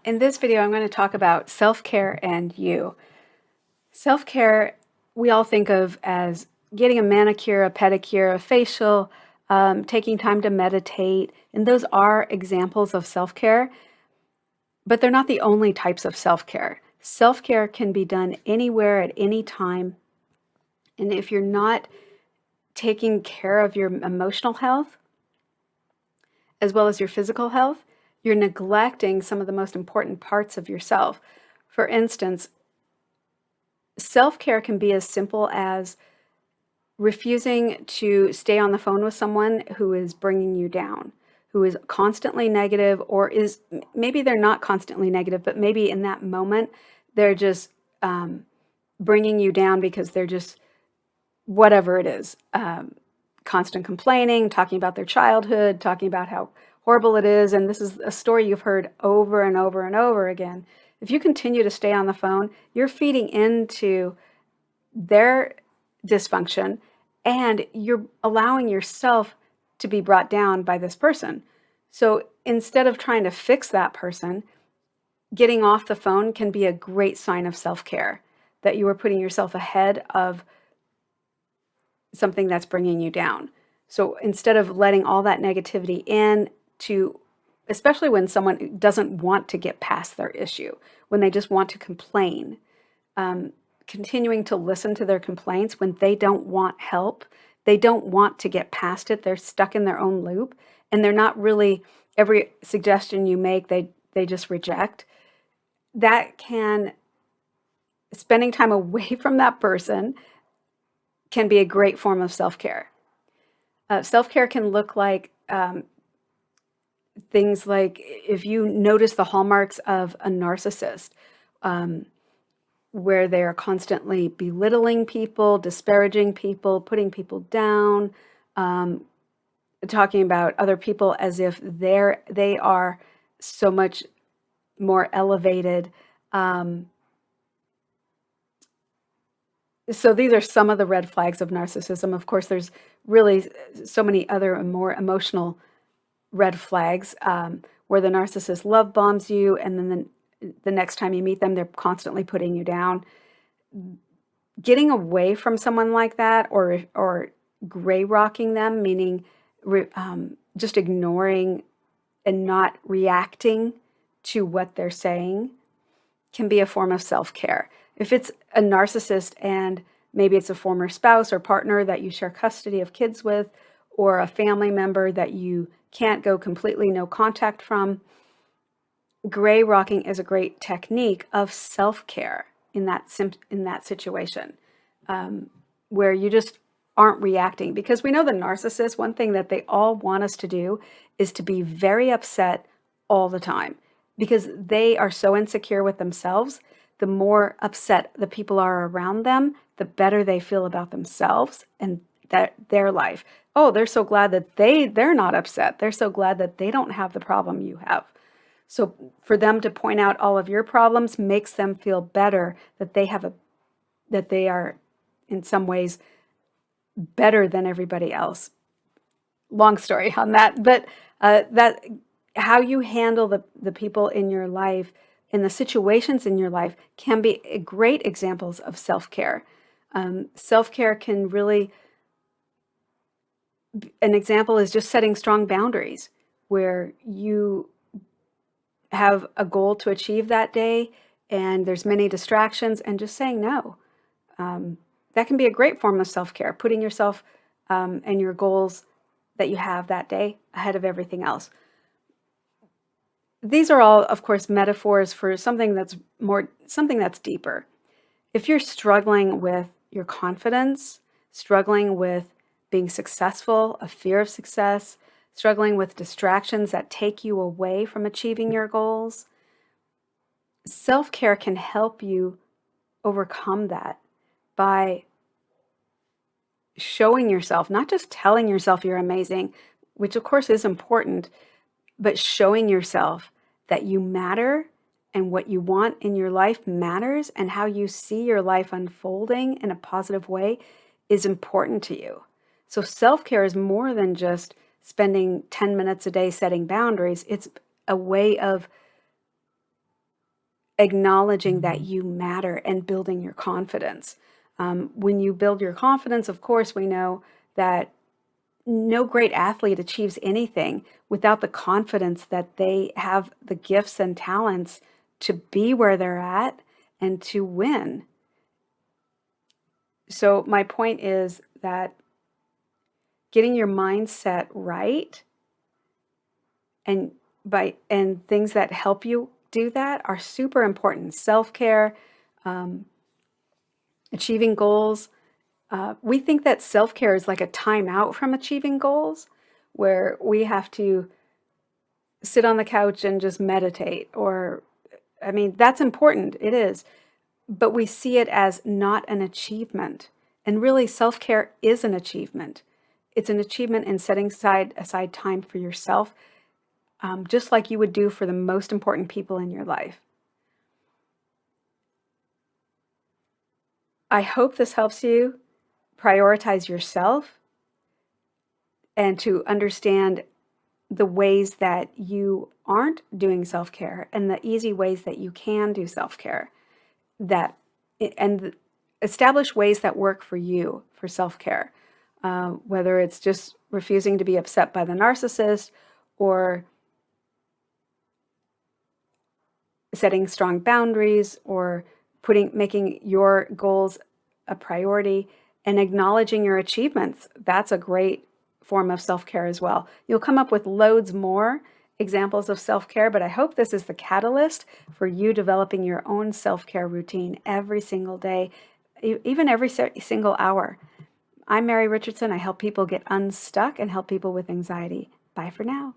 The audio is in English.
In this video, I'm going to talk about self-care and you. Self-care, we all think of as getting a manicure, a pedicure, a facial, taking time to meditate, and those are examples of self-care, but they're not the only types of self-care. Self-care can be done anywhere at any time, and if you're not taking care of your emotional health as well as your physical health, you're neglecting some of the most important parts of yourself. For instance, self-care can be as simple as refusing to stay on the phone with someone who is bringing you down, who is constantly negative, or is maybe they're not constantly negative, but maybe in that moment they're just bringing you down because they're just whatever it is, constant complaining, talking about their childhood, talking about how horrible it is. And this is a story you've heard over and over and over again. If you continue to stay on the phone, you're feeding into their dysfunction and you're allowing yourself to be brought down by this person. So instead of trying to fix that person, getting off the phone can be a great sign of self-care, that you are putting yourself ahead of something that's bringing you down. So instead of letting all that negativity in to, especially when someone doesn't want to get past their issue, when they just want to complain, continuing to listen to their complaints when they don't want help, they don't want to get past it, they're stuck in their own loop, and they're not really, every suggestion you make, they just reject. That can, spending time away from that person can be a great form of self-care. Self-care can look like things like if you notice the hallmarks of a narcissist, where they are constantly belittling people, disparaging people, putting people down, talking about other people as if they are so much more elevated. So these are some of the red flags of narcissism. Of course, there's really so many other more emotional red flags, where the narcissist love bombs you, and then the next time you meet them, they're constantly putting you down. Getting away from someone like that, or gray rocking them, meaning just ignoring and not reacting to what they're saying, can be a form of self-care. If it's a narcissist and maybe it's a former spouse or partner that you share custody of kids with, or a family member that you can't go completely no contact from, gray rocking is a great technique of self-care in that situation, where you just aren't reacting. Because we know the narcissist, one thing that they all want us to do is to be very upset all the time, because they are so insecure with themselves. The more upset the people are around them, the better they feel about themselves and their life. Oh, they're so glad that they're not upset. They're so glad that they don't have the problem you have. So for them to point out all of your problems makes them feel better, that they are in some ways better than everybody else. Long story on that, but that how you handle the people in your life and the situations in your life can be great examples of self-care. Self-care can really, an example is just setting strong boundaries where you have a goal to achieve that day and there's many distractions, and just saying no. That can be a great form of self-care, putting yourself and your goals that you have that day ahead of everything else. These are all, of course, metaphors for something that's deeper. If you're struggling with your confidence, struggling with being successful, a fear of success, struggling with distractions that take you away from achieving your goals, self-care can help you overcome that by showing yourself, not just telling yourself you're amazing, which of course is important, but showing yourself that you matter and what you want in your life matters, and how you see your life unfolding in a positive way is important to you. So self-care is more than just spending 10 minutes a day setting boundaries. It's a way of acknowledging that you matter and building your confidence. When you build your confidence, of course, we know that no great athlete achieves anything without the confidence that they have the gifts and talents to be where they're at and to win. So, my point is that getting your mindset right and things that help you do that are super important. Self-care, um, achieving goals. We think that self-care is like a timeout from achieving goals, where we have to sit on the couch and just meditate. Or, I mean, that's important. It is. But we see it as not an achievement. And really, self-care is an achievement. It's an achievement in setting aside time for yourself, just like you would do for the most important people in your life. I hope this helps you prioritize yourself and to understand the ways that you aren't doing self-care and the easy ways that you can do self-care, that and establish ways that work for you for self-care, whether it's just refusing to be upset by the narcissist, or setting strong boundaries, or making your goals a priority and acknowledging your achievements. That's a great form of self-care as well. You'll come up with loads more examples of self-care, but I hope this is the catalyst for you developing your own self-care routine every single day, even every single hour. I'm Mary Richardson. I help people get unstuck and help people with anxiety. Bye for now.